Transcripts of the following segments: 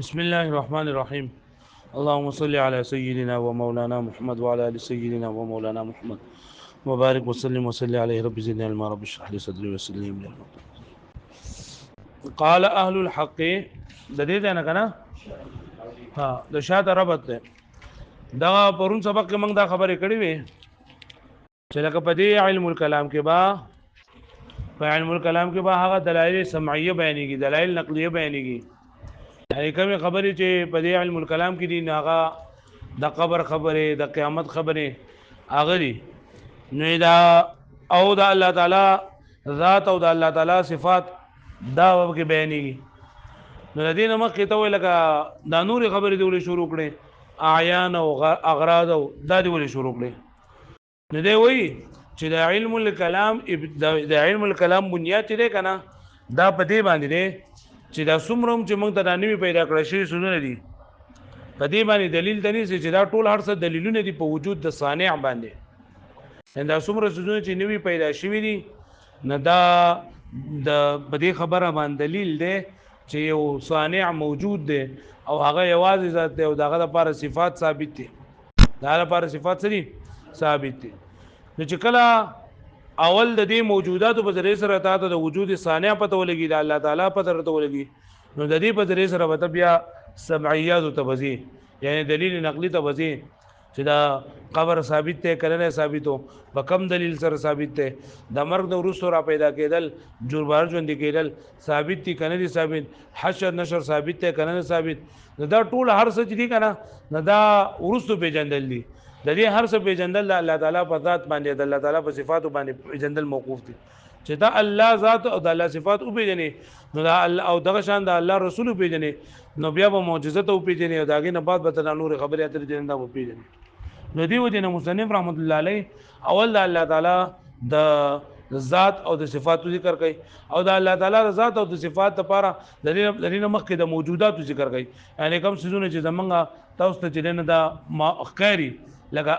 بسم الله الرحمن الرحيم. اللهم صل على سيدنا ومولانا محمد وعلى ال سيدنا ومولانا محمد وبارك وسلم وصلي عليه. رب زدنا علما، رب اشرح لي صدري ويسر لي امري. قال اهل الحق د دې نه کنه ها د شاته ربط ده. دا پرون سبق کې موږ دا خبرې کړې وې چې لکه په دې علم الكلام کې په علم الكلام کې هغه دلایل سمعیه بیانېږي، دلایل نقلیه بیانېږي. یعنی کومه خبرې چې په دې علم الكلام کې دي هغه د قبر خبره، د قیامت خبره هغه دي. نو دا او د الله تعالی ذات او د الله تعالی صفات دا وګ بیانېږي. نو د دې مخکې ته لکه دا نور خبرې دی ولې شروع کړي، اعیان او اغراض او دا دی ولې شروع کړي. نو دی وایي چې د علم الكلام بنیاد دی کنه دا په دې باندې دی چې دا څومره چې موږ ته نوې پیدا کړی شوي سنونه دي په دې باندې دلیل دی چې دا ټول هر څه دلیلونه دي په وجود د صانع باندې. دا څومره سنونه چې نوې پیدا شوي دي نه دا د په دې خبره باندې دلیل دی چې یو صانع موجود دی او هغه یوازې ذات دی او دغه لپاره صفات ثابت دي، دا لپاره صفات سری ثابت دي. نو چې کله اول د دې موجوداتو په ذریعه سره ته د وجود صانع پته ولګي، د الله تعالی پته ورته ولګي، نو د دې په ذریعه سره به بیا سمعیات ته وځي، یعنی دلیل نقلی ته وځي چې دا قبر ثابت دی کنه ثابتو په کم دلیل سره ثابت دی، د مرګ د وروسته را پیدا کېدل، جوړبار ژوند کېدل ثابت دي کنه دي ثابت، حشر نشر ثابت دی کنه ثابت. نو دا ټول هر څه دي کنه نه دا وروسته پیژندل دي. د دې هر څه پیژندل د الله تعالی په ذات باندې، د الله تعالی په صفاتو باندې پیژندل موقوف دي. چې دا الله ذات او د الله صفات او پیژنې نو دا الله او دغه شان د الله رسول پیژنې نو بیا به معجزات او پیژنې او داګه نه بعد به تر نور خبرې اترې دي نه پیژنې. نو دی ودی نه مصنف رحمت الله علیه اول د الله تعالی د ذات او د صفاتو ذکر کوي او د الله تعالی د ذات او د صفات لپاره د دې مخکې د موجوداتو ذکر کوي. یعنی کوم څه چې زمونږه تاسو ته چې نه دا اخکاری لکه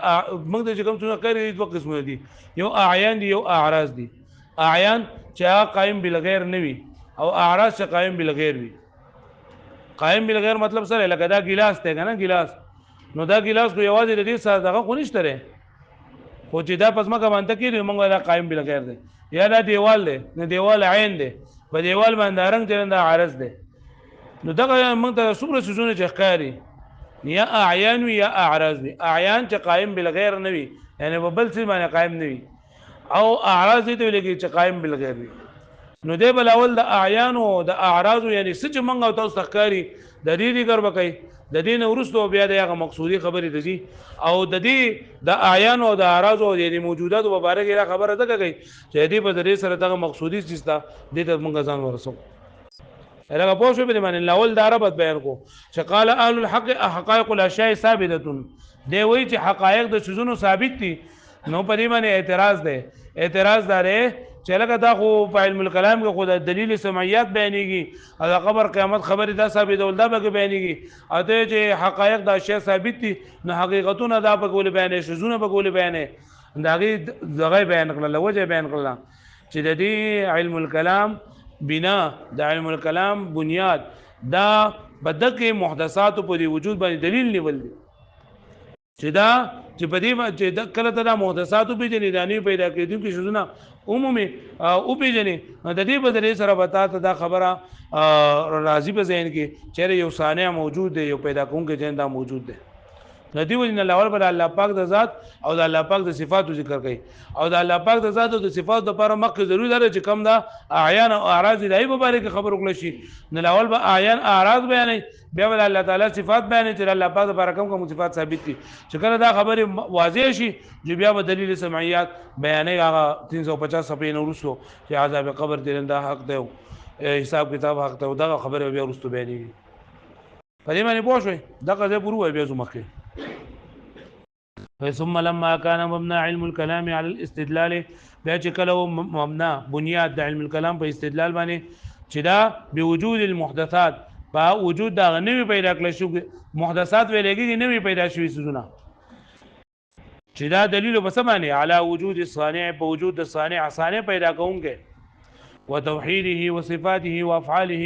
موږ د کوم څه کوي دوه قسمه دي، یو اعیان دي یو اعراض دي. اعیان چې قائم بالغیر نه وي او اعراض چې قائم بالغیر وي. قائم بالغیر مطلب سره لکه دا ګلاس ته کنه ګلاس، نو دا ګلاس خو یوازې د دې سره دغه خو نشته ره، خو چې دا پس مګه باندې کې موږ دا قائم بالغیر دی، یا دا دیوال دی نه دیوال عین دی، په دیوال باندې رنگ چې دا عارض دی. نو دغه موږ ته څومره سوزونه چې ښکاری یا اعیان وی یا اعراض وی. اعیان چې قائم بالغیر نه وي یعنی په بل څه باندې قائم نه وي، او اعراض دې ته لګي چې قائم بالغیر وي. نو دی بل اول د اعیان او د اعراض یعنی څه چې موږ تاسو ښکاری د دې ذکر وکړي، د دې نه ورستو بیا دغه مقصودی خبرې دي او د دې د اعیان او د اعراض او د موجودات مبارک را خبره ده کوي چې دې په دې سره دغه مقصودی سیستا دې ته موږ ځان ورسو. هغه پوه شو به باندې اول دا ربط بیان کو چې قال اهل الحق حقائق الاشیاء ثابته. دی وایي چې حقایق د شذونو ثابت دي، نو په دې باندې اعتراض ده. اعتراض دار چې لکه دا خو په علم الكلام کې خو د دلیل سمعیات بیانېږي او د قبر قیامت خبرې دا ثابت ول دا به بیانېږي، او ته چې حقایق د اشیاء ثابت دي نو حقیقتونه دا په کول بیانې، شذونه په کول بیانې، داغي دغه بیان کړل، وجه بیان کړل چې د دې علم الكلام بنا د علم الكلام بنیاد دا بدکه محدثات په وجود باندې دلیل نیول دي چې دا چې په دې چې د کله ته د محدثات په دې دانی پیدا کېدو کې شذونه عمومي او پیژنې د دې په ذریعہ سره وتا ته دا خبره راضی په ذهن کې چې یو صانع موجود دی، یو پیدا کوونکی جندا موجود دی. ندی ولین الله پر الله پاک د ذات او د الله پاک د صفاتو ذکر کوي او د الله پاک د ذات او د صفاتو لپاره مخکې ضروري ده چې کم دا اعیان او اعراض دی په باره کې خبر وکړي شي. نو اول به اعیان اعراض بیانې، بیا ول الله تعالی صفات بیانې چې الله پاک لپاره کوم صفات ثابت دي. چې کله دا خبره واضح شي چې بیا به دلیل سمعیات بیانې هغه 350 صفحې نو ورسو چې عذاب قبر دې دا حق دی، حساب کتاب حق دی، دا خبره بیا ورسو بیانې. په دې باندې پوه شئ دغه ځای پرو بیا زو مخکې. ثم لما كان مبنى علم الكلام على الاستدلال، بیا چې کله مبنا بنیاد د علم الكلام په استدلال باندې چې دا بوجود المحدثات په وجود دا نوې پیدا کړل شو محدثات ویلېږي نوې پیدا شوې سونه چې دا دلیل په سمانه علی وجود الصانع په وجود د صانع پیدا کوونکې وتوحیده وصفاته وافعاله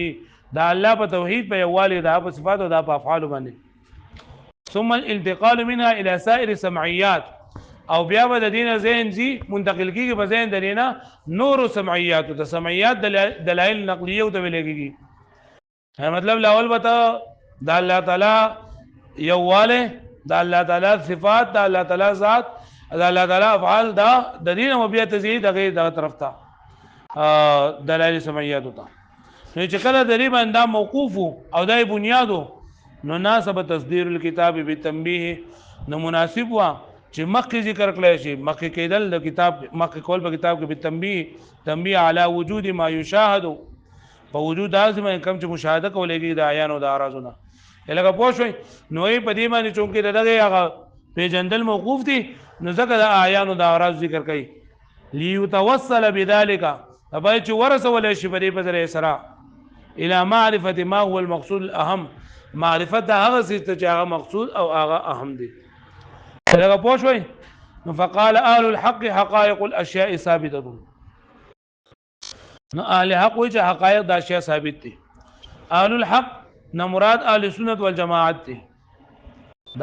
دا الله په توحید په یووالي دا په صفات او دا په افعال باندې. ثم الانتقال منها الى سائر سمعيات او بیا به د دینه ذهن زی منتقل کیږي په ذهن درینه نور سمعيات د سمعيات دلایل نقلیه او ته ویلېږي. مطلب لاول وته د الله تعالی یوواله د الله تعالی صفات د الله تعالی ذات د الله تعالی افعال دا د دینه بیا تزيد دغه دغه طرف ته دلایل سمعيات ته. نو چې کله د ری باندې موقوف او دای بنیادو نو ناسب تصدیر الكتاب بتنبیه نو مناسب وا چې مخکې ذکر کړی شي مخکې کېدل د کتاب مخکې کول په کتاب کې بتنبیه تنبیه علی وجود ما یشاهد په وجود لازم کم چې مشاهده کولېږي د عیان او د اعراضونه لکه پوه شوي نو یې په دې باندې چونکې دغه هغه پیژندل موقوف دي نو ځکه د عیان او د اعراض ذکر کوي لیتوصل بذلك تبای چې ورسول شي په دې په ذریعه سره الى معرفه ما هو المقصود الاهم معرفت دا هغه څه چې هغه مقصود او هغه اهم دي لکه پوه شوي نو فقال اهل الحق حقائق الاشياء ثابته نو اهل حق وایي چې حقایق د اشیاء ثابت دي. اهل الحق نه مراد اهل سنت والجماعت دي.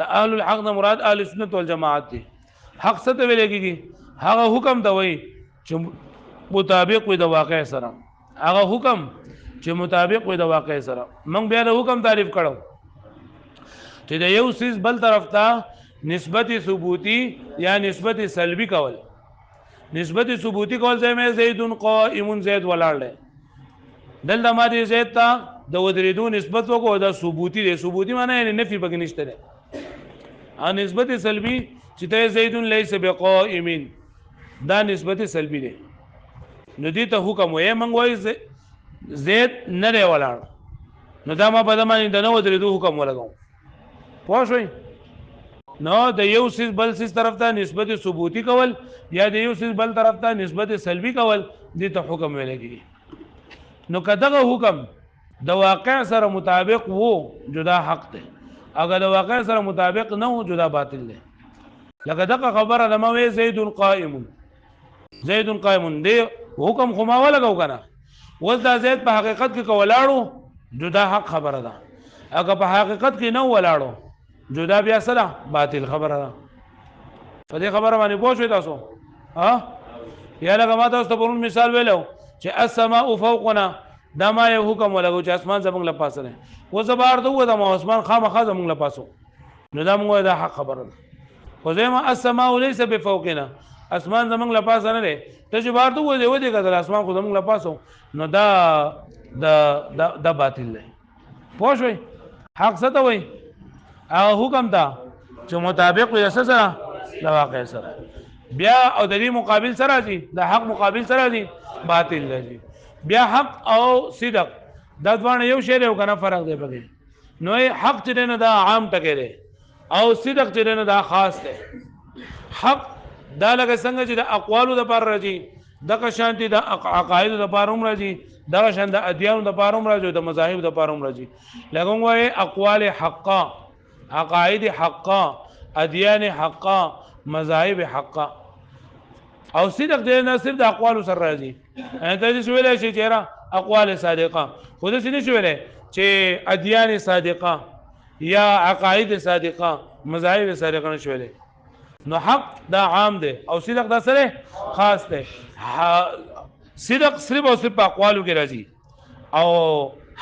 د اهل الحق نه مراد اهل سنت والجماعت دي. حق څه ته ویل کېږي هغه حکم ته وایي چې مطابق وي د واقع سره هغه حکم چې مطابق وي د واقع سره. موږ بیا د حکم تعریف کړو چې د یو سیز بل طرف ته نسبت ثبوتی یا نسبت سلبی کول. نسبت ثبوتی کول زمې زید قائم زید ولاړ دی دلته ما دې زید ته د ودریدو نسبت وکړو دا ثبوتی دی. ثبوتی معنی یعنی نفي پکې نشته دی. او نسبت سلبی چې ته زید ليس بقائم دا نسبت سلبی دی. نو دې ته حکم وایي موږ وایي زید نه دی ولاړ نو دا ما په دمانې د نه ودرېدو حکم ولګوم. پوه شوئ نو د یو سیز بل سیز طرف ته نسبت ثبوتی کول یا د یو سیز بل طرف ته نسبت سلبی کول دې ته حکم ویل کېږي. نو که دغه حکم د واقع سره مطابق وو جدا حق دی اگر د واقع سره مطابق نه وو جدا باطل دی. لکه دغه خبره لمه وی زید قائم زید قائم دی حکم خو ما ولګو کنه اوس دا زید په حقیقت کې کولاړو جدا حق خبره ده اگر په حقیقت کې نه ولاړو جدا بیا سره باطل خبره ده. په دې خبره باندې پوه شئ تاسو ها یا لکه ما تاسو ته پرون مثال ویلو چې السماء فوقنا دا ما یو حکم ولګو چې اسمان زمونږ له پاسه دی و زبار دو د اسمان خامخا زمونږ له پاسو نو دا موږ دا حق خبره ده. خو زما السماء ليس بفوقنا اسمان زمونږ له پاسه نه دی ته چې بار دو دی و دې کتل اسمان خو زمونږ له پاسو نو دا باطل دی. پوه شئ حق څه ته وایي هغه حکم ته چې مطابق وي سره د واقع سره بیا او د دې مقابل سره دي د حق مقابل سره دي باطل دی. بیا حق او صدق دا دوانه یو شی دی او کنه فرق دی پکې. نو حق چې نه دا عام ټکی دی او صدق چې نه دا خاص دی. حق دا لکه څنګه چې د اقوالو د پر راځي دغه شانتي د عقاید د پر هم راځي دغه شان د ادیان د پر هم راځي د مذاهب د پر هم راځي. لکه وایي اقوال حقا عقاید حقا ادیان حقا مذاهب حقا او صدق دې نه صرف د اقوال سره راځي. ته دې ویلای شي چې اقوال صادقه خو دې نه ویلای چې ادیان صادقه یا عقاید صادقه مذاهب صادقه نه ویلای. نو حق دا عام دی او صدق دا سره خاص دی. صدق صرف او صرف اقوالو کې راځي او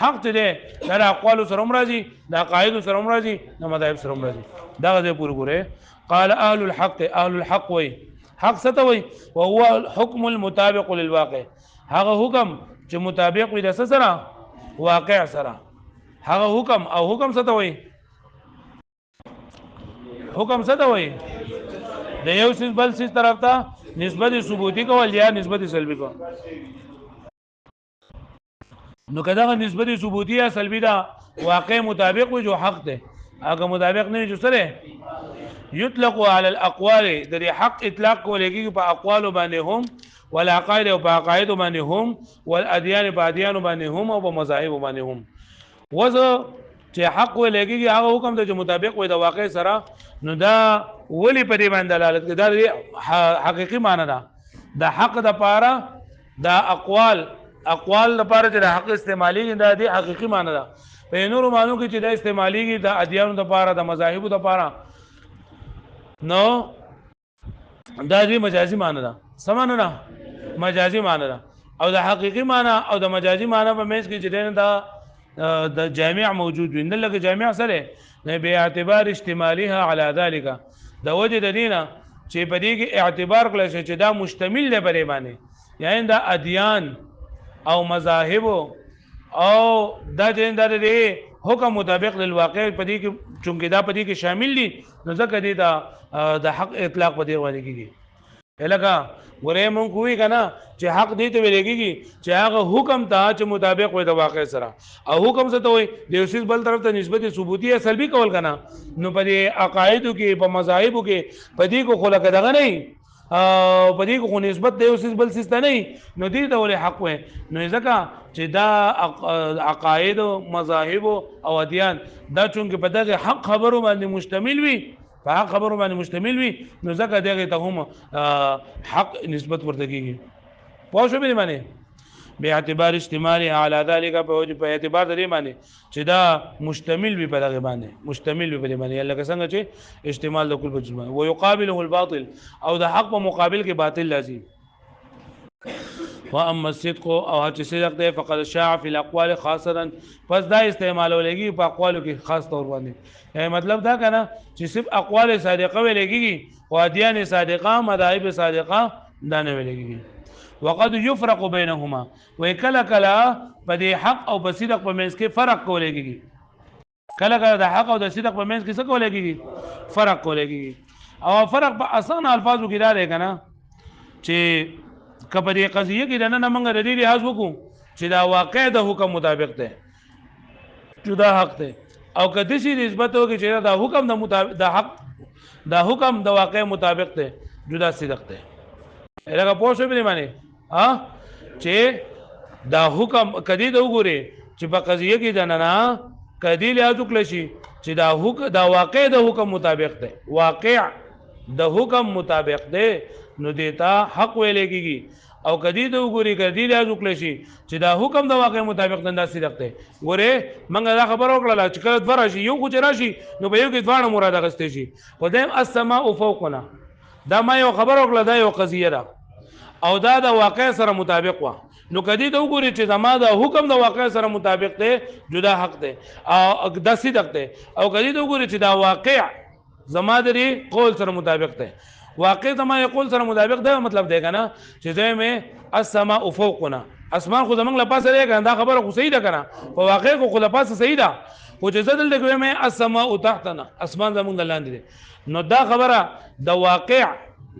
حق دې دا اقوال سره هم راځي د عقاید سره هم راځي د مذاهب سره هم راځي. دا دې پوره ګوره قال اهل الحق اهل الحق وي حق څه ته وایي وهو الحكم المطابق للواقع هغه حکم چې مطابق وي د سره واقع سره هغه حکم او حکم څه ته وایي حکم څه ته وایي د یو سیس بل سیس طرف ته نسبت ثبوتی کول یا نسبت سلبی کول. نو کدا نسبت ثبوتی یا سلبی دا واقع مطابق وي جو حق ده اگر مطابق نه جو سره يطلق على الاقوال د حق اطلاق کولېږي په اقوال باندې هم والعقائد او په عقاید باندې هم والاديان په اديان باندې هم او په مذاهب باندې هم. وځ چې حق ولېږي هغه حکم د مطابق وي د واقع سره نو دا ولی په دې باندې دلالت کوي دا حقيقي معنی ده. د حق د پاره د اقوال اقوال لپاره چې د حق استعمالي دا دی حقيقي معنی ده په نورو معنی کې چې دا استعمالي د ادیانو لپاره د مذاهبو لپاره نو دا دی مجازي معنی ده سمانه نه مجازي معنی ده او د حقيقي معنی او د مجازي معنی په منځ کې چې دا د جامع موجود وي نه لکه جامع سره نه به اعتبار اشتمالها على ذلك د وجه د دینه چې په دې کې اعتبار کړل شي چې دا مشتمل دی پرې باندې یعنی دا ادیان او مذاهب او دا چې د حکم مطابق للواقع په دې کې چونکه دا په دې کې شامل دي نو ځکه دې دا د حق اطلاق په دې باندې کېږي الګه ورې مونږ کوی کنه چې حق دې ته ویل کېږي چې هغه حکم ته چې مطابق وي د واقع سره او حکم څه ته وي د یو څه بل طرف ته نسبت ثبوتی یا سلبي کول کنه نو په دې عقایدو کې په مذاهبو کې په دې کو خلق دغه نه او په دې کو نسبت د یو څه بل څه نه نو دې ته ولې حق وي نو ځکه چې دا عقاید او مذاهب او ادیان دا چونکه په دغه حق خبرو باندې مشتمل وي په حق خبرو باندې مشتمل وي نو ځکه دغه ته هم حق نسبت ورته کیږي پوه شو به معنی به اعتبار اجتماعي على ذلك په اعتبار د دې معنی چې دا مشتمل وي په دغه باندې مشتمل وي په دې باندې لکه څنګه چې اشتمال د کل په جمله ويقابله الباطل او د حق په مقابل کې باطل لازم واما الصدق او چې صدق ده فقد شاع في الاقوال خاصه پس دا استعمالولېږي په اقوالو کې خاص طور باندې یعنی مطلب دا کنه چې صرف اقوال صادقه ولېږي او ادیان صادقه مذاهب صادقه دا نه ولېږي وقد يفرق بينهما وکلا کلا په دې حق او په صدق په منځ کې فرق کولېږي کله کله د حق او د صدق په منځ کې څه کولېږي فرق کولېږي او فرق په اسانه الفاظو کې دا دی کنه چې کله دې قضیه کې دنه موږ د دې لحاظ وکړو چې دا واقع د حکم مطابق ده جدا حق ده او کدی شي نسبت وکړي چې دا حکم د مطابق د حق دا حکم د واقع مطابق ده جدا صدق ده لکه پوه شو به معنی ها چې دا حکم کدی د وګوري چې په قضیه کې دنه کدی لحاظ وکړي شي چې دا حکم دا واقع د حکم مطابق ده واقع د حکم مطابق ده نو دیتا حق ویلې کېږي او کدی ته وګوري کدی له وکړي شي چې دا حکم د واقع مطابق دنده صدق ده ګوره منګه دا خبر وکړه چې کله دوا راشي یو کو چې راشي نو به یو کې ځوان مراد غستې شي خدایم السماء فوقنا دا ما یو خبر وکړه دا یو قضیه ده او دا د واقع سره مطابق و نو کدی ته وګوري چې زما د حکم د واقع سره مطابق ده جدا حق ده او د صدق ده او کدی ته وګوري چې دا واقع زما د قول سره مطابق ده واقع زما یقول سره مطابق ده مطلب دی کنه چې زه مې السماء فوقنا اسمان خو زمنګ لپاسه دی کنه دا خبره خو صحیح ده کنه په واقع خو لپاسه صحیح ده خو چې زدل دی مې السماء تحتنا اسمان زمنګ لاندې دی نو دا خبره د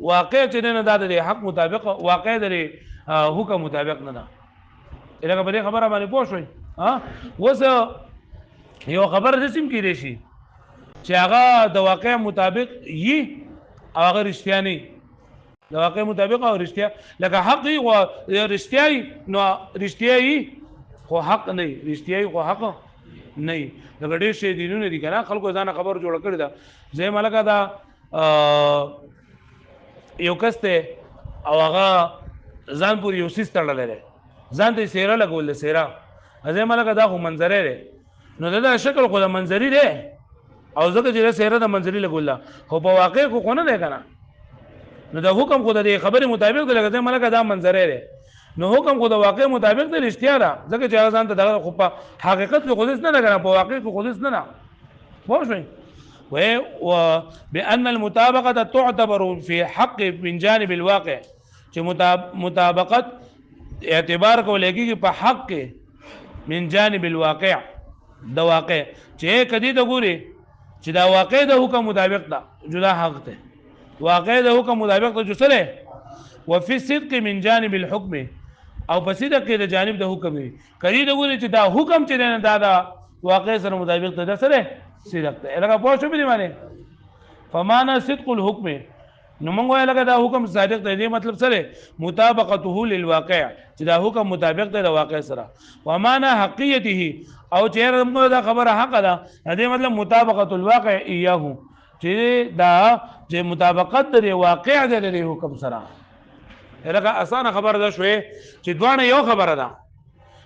واقع چې نه ده د حق مطابق واقع د حکم مطابق نه ده الهغه په دې خبره باندې پوه شئ ها وس یو خبره رسم کړي شي چې هغه د واقع مطابق یي او هغه رښتیا نه د واقع مطابق او رښتیا لکه حق او رښتیا نو رښتیا خو حق نه رښتیا خو حق نه لکه ډېر شي دینونه دي کنه خلکو ځان خبر جوړ کړی دا زه ملګا دا یو کسته او هغه ځان پور یو سیستړل لري ځان ته سیره لګول سیره زه ملګا دا خو منظره لري نو دا شکل خو د منظری دی او ځکه چې سیره د منځري لګوله خو په واقع خو نه دی کنه نو د حکم خو د خبرې مطابق دی لکه ملګه دا منظره دی نو حکم خو د واقع مطابق دی رښتیا ده ځکه چې ځان ته دغه خو په حقیقت کې خودس نه لګنه په واقع کې خودس نه پوه شئ و بان المطابقه تعتبر في حق من جانب الواقع چې مطابقت اعتبار کولېږي په حق کې من جانب الواقع د واقع چې کدی د ګوري چې دا واقع د حکم مطابق ده جدا حق ده واقع د حکم مطابق ده جو سره وفي الصدق من جانب الحكم او په صدق کې د جانب د حکم دی کړي د ګوري چې دا حکم چې نه دا واقع سره مطابق ده سره صدق ده لکه پوه شو به معنی فمانا صدق الحكم نو موږ وایو لکه دا حکم صادق دی دې مطلب سره مطابقته للواقع چې دا حکم مطابق دی د واقع سره ومانا حقیقته او چې موږ دا خبره حق ده دې مطلب مطابقت الواقع ایاه چې دا چې مطابقت د واقع د حکم سره لکه اسانه خبره ده شوې چې دوانه یو خبره ده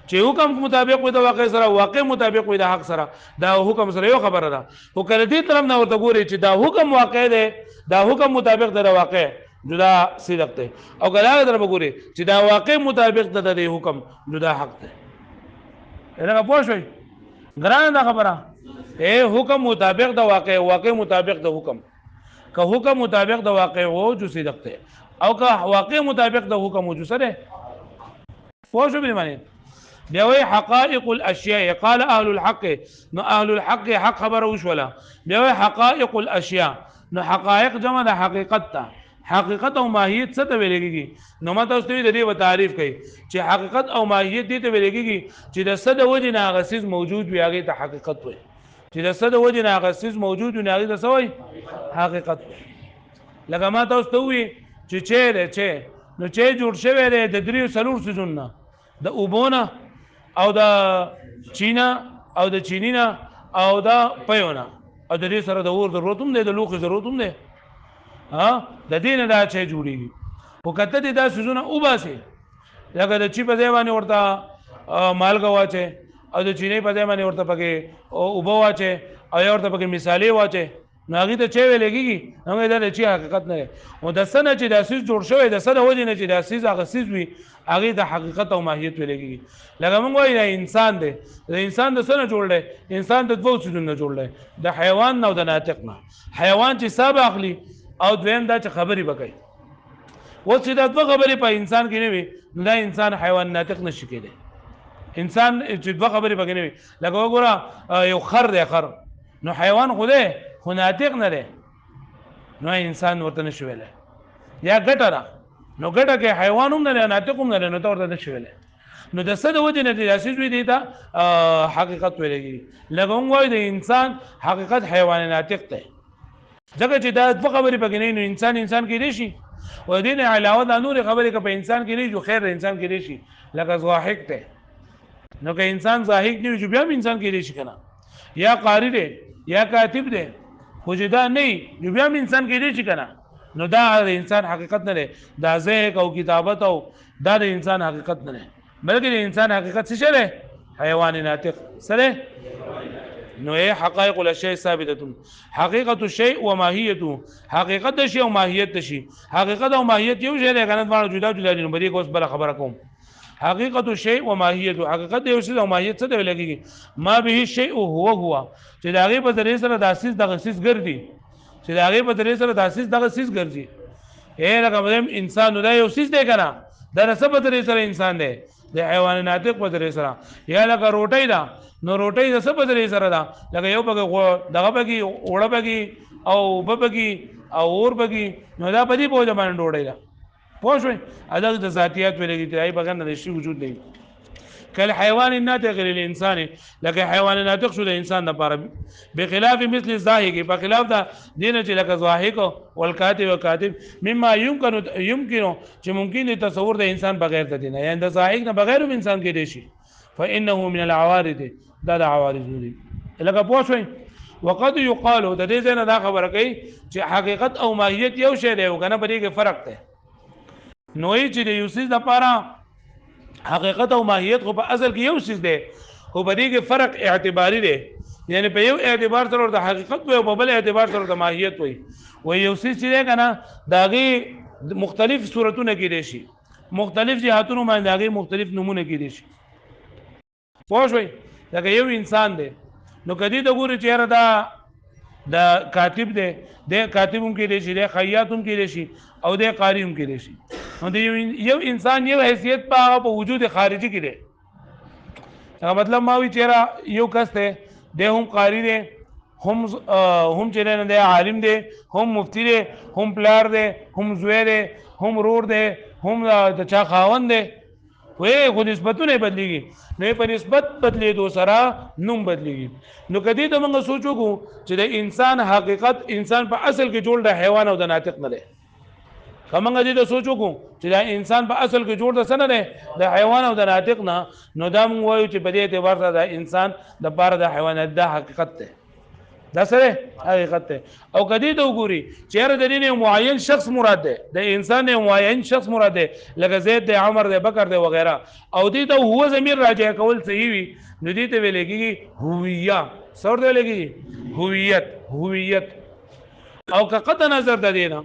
چې حکم مطابق وي د واقع سره واقع مطابق وي د حق سره دا حکم سره یو خبره ده خو کله دې طرف نه ورته ګوري چې دا حکم واقع دی دا حکم مطابق د واقع جدا صدق دی او کله در وګوري چې دا واقع مطابق د حکم جدا حق دی هغه پوه شئ ګرانه دا خبره حکم مطابق د واقع واقع مطابق د حکم که حکم مطابق د واقع وو جو صدق دی او که واقع مطابق د حکم وو جو سره پوه شو به معنی بیا وی حقائق الاشیاء قال اهل الحق نو اهل الحق حق خبر وشولا بیا وی حقائق الاشیاء نو حقائق جمع د حقیقت ته حقیقت او ماهیت څه ته ویل کېږي نو ماته اوس د دې و تعریف کوي چې حقیقت او ماهیت دې ته ویل کېږي چې د صد وجه نه غسیز موجود وي هغه ته حقیقت وي چې د صد وجه نه غسیز موجود وي هغه ته څه وي حقیقت لکه ماته اوس ته وي چې چې نو چې جوړ شوی دی د دریو څلور سيزونه د اوبونه او د چینا او د چینینا او د پيونه او د دې سره د اور ضرورت هم دی د لوخ ضرورت هم دی د دې نه دا چې جوړیږي او کته دې دا سيزونه وباسي لکه د چی په ځای باندې ورته مالګه واچي او د چینی په ځای باندې ورته پکې اوبه واچي او ورته پکې مثالي واچي نو هغه ته چې ویل کېږي هغه دا چې حقیقت نه او د سنه چې د اساس جوړ شوی د سره وجه نه چې د اساس هغه سیز وي هغه د حقیقت او ماهیت ویل کېږي لکه موږ وایو انسان دی د انسان د سنه جوړ دی انسان د دوه څه جوړ دی د حیوان او د ناطق نه حیوان چې حساب اخلي او دویم دا چې خبري وکړي و چې دا دوه خبرې په انسان کې نه وي نو دا انسان حیوان ناطق نشي کېدی انسان چې دوه خبرې پکې نه وي لکه وګوره یو خر دی خر نو حیوان خوده خو ناطق نه دی نو انسان ورته نشي ویلی یا ګټه ده نو ګټه کې حیوان هم نه دی ناطق هم نه دی نو ته ورته نشي ویلی نو د څه د وجې نه دی داسې وي دی ته حقیقت ویل کېږي لکه موږ وایو د انسان حقیقت حیوان ناطق دی ځکه چې دا دوه خبرې پکې نه نو انسان کېدی شي و دې نه علاوه دا نور خبرې که په انسان کې نه جو خیر انسان کېدی شي لکه ضاحک دی نو که انسان ضاحک نه وي بیا هم انسان کېدی شي که نه یا قاری دی یا کاتب دی خو چې دا نه وي بیا هم انسان کېدی شي که نه نو دا د انسان حقیقت نه دی دا ذهق او کتابت او دا د انسان حقیقت نه دی بلکې د انسان حقیقت څه دی حیوان ناطق سره نو حقائق الاشیاء ثابته حقیقت الشیء وماهیته حقیقت الشیء او ماهیت الشیء حقیقت او ماهیت یو شی دی کنه باندې جدا جدا دي نو بری کوس بل خبره کوم حقیقت الشیء وماهیته حقیقت یو شی او ماهیت څه دی لګیږي ما به الشیء هو چې داغه په ذریعہ سره داسیس دغسیس ګرځي چې داغه په ذریعہ سره داسیس دغسیس ګرځي لکه انسان نو دا یو سیس دی کنه دا څه په ذریعہ سره انسان دی د حیوان ناطق په ذریعہ سره یا لکه روټۍ ده نو روټۍ د څه په ذریعہ سره ده لکه یو پکې دغه پکې اوړه پکې او پکې او اور پکې نو دا په دې په ځمانه ډوډۍ ده پوه شئ ادا د ذاتيات ویلې چې ای بغیر نه شي وجود نه کله حیوان الناطق للانسان لکه حیوان ناطق شو د انسان لپاره بخلاف مثل الزاهق په خلاف دا دین چې لکه زاهق او الکاتب وکاتب مما يمكن چې ممکن تصور د انسان بغیر د دین یعنی د زاهق نه بغیر هم انسان کې دی شي فانه من العوارض دا د عوارض دي لکه پوه شئ وقد يقال د دې ځنه دا خبره کوي چې حقیقت او ماهیت یو شی دی او کنه په دې کې فرق دی نوې چې د یوسیز لپاره حقیقت او ماهیت خو په اصل کې یو شی دی خو په دې کې فرق اعتباری دی یعنی په یو اعتبار سره د حقیقت وي او په بل اعتبار سره د ماهیت وي و یو شی چې دی کنه داغه مختلف صورتونه کې دي شي مختلف جهاتونو باندې داغه مختلف نمونه کې دي شي پوه شئ لکه یو انسان دی نو کدی د ګوري چیرې دا کاتب دی د کاتب هم کې دي شي د خیاط هم کې دي شي او د قاری هم کې دي شي نو یو انسان یو حیثیت په وجود خارجي کې دی هغه مطلب ما وی چیرې یو کس دی د هم قاری دی هم چیرې نه دی عالم دی هم مفتی دی هم پلار دی هم زوی دی هم رور دی هم د چا خاوند دی وې خو نسبتونه بدلېږي نو په نسبت بدلېدو سره نوم بدلېږي نو کدی ته موږ سوچو کو چې د انسان حقیقت انسان په اصل کې جوړ د حیوان او د ناطق نه دی کومه دې ته سوچو کو چې دا انسان په اصل کې جوړ د څه نه دی د حیوان او د ناطق نه نو دا موږ وایو چې په دې اعتبار سره د انسان د پاره د حیوانات د حقیقت دی دا سره حقیقت ته او کدی ته وګوري چیرې د دې معین شخص مراد ده د انسان معین شخص مراد ده لکه زید ده عمر ده بکر ده وغیرہ او دې ته هو ضمیر راجع کول صحیح وي نو دې ته ویل کېږي هویه سور دی لګي هویت او که قطع نظر د دینه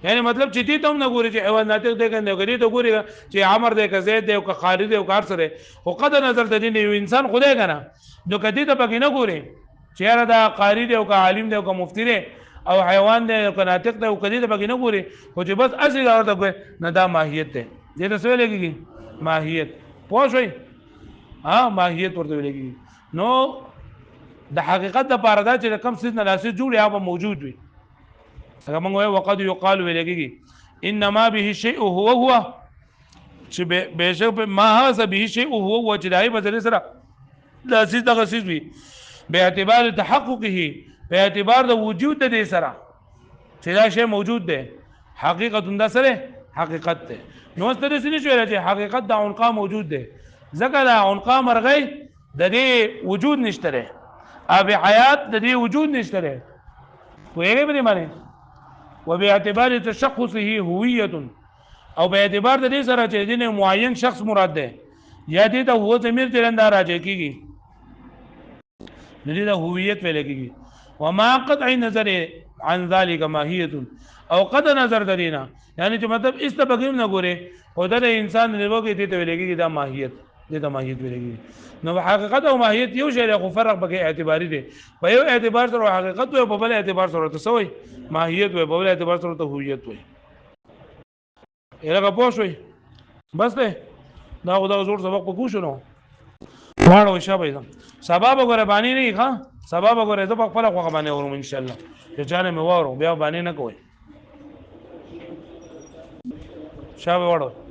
یعنی مطلب چې دې ته هم نه ګوري چې حیوان ناطق دی کنه دې ته ګوري چې عمر دی که زید دی او که خالد دی او کار سره خو قطع نظر د دې یو انسان خدای کنه نو کدی ته پکې نه ګوري چیرې دا قاری دی او که عالم دی او که مفتی دی او حیوان دی او که ناطق دی او کدی ته پکې نه ګوري خو چې بس اصلي دا ورته کوي نه دا ماهیت دی دې ته څه ویل کېږي ماهیت پوه شئ ماهیت ورته ویل کېږي نو د حقیقت د پاره دا چې کم څه نه لاسه جوړ یا به موجود وي هغه موږ وایو وقد یقال ویل کېږي انما به شیء هو چې بهشکه ما هذا به شیء هو چې دای په ځای سره لاسه دغه څه وي به اعتبار تحققه په اعتبار د وجود د دې سره چې دا شی موجود دی حقیقت دا سره حقیقت دی نو ستاسو څه نشو راځي حقیقت د عنقا موجود دی ځکه دا عنقا مرغۍ د دې وجود نشته اب حیات د دې وجود نشته پوهیږئ په دې معنی وباعتبار تشخصه هویت او به اعتبار د دې سره چې دې معین شخص مراد ده یا دې ته هو ضمیر تلنده راځي کیږي دې ته هویت ویل کیږي وما قطع نظر عن ذلك ماهیت او قطع نظر درینا یعنی چې مطلب اس ته بګیم نه ګوره او د انسان نه وګي دې ته ویل کیږي دا ماهیت دې ته ماهیت ویل کیږي نو حقیقت او ماهیت یو شی له فرق بګي اعتباری دي په یو اعتبار سره حقیقت او په بل اعتبار سره تسوي ماهیت او په بل اعتبار سره ته هویت وي الهغه پوه شوي بس ده دا خدا زور سبق په کو شنو واړو شابه سبب وګوره باندې نه ښه سبب وګوره زه په خپل خو باندې ورم ان شاء الله چې چانه مې وورم بیا باندې نه کوي شابه واړو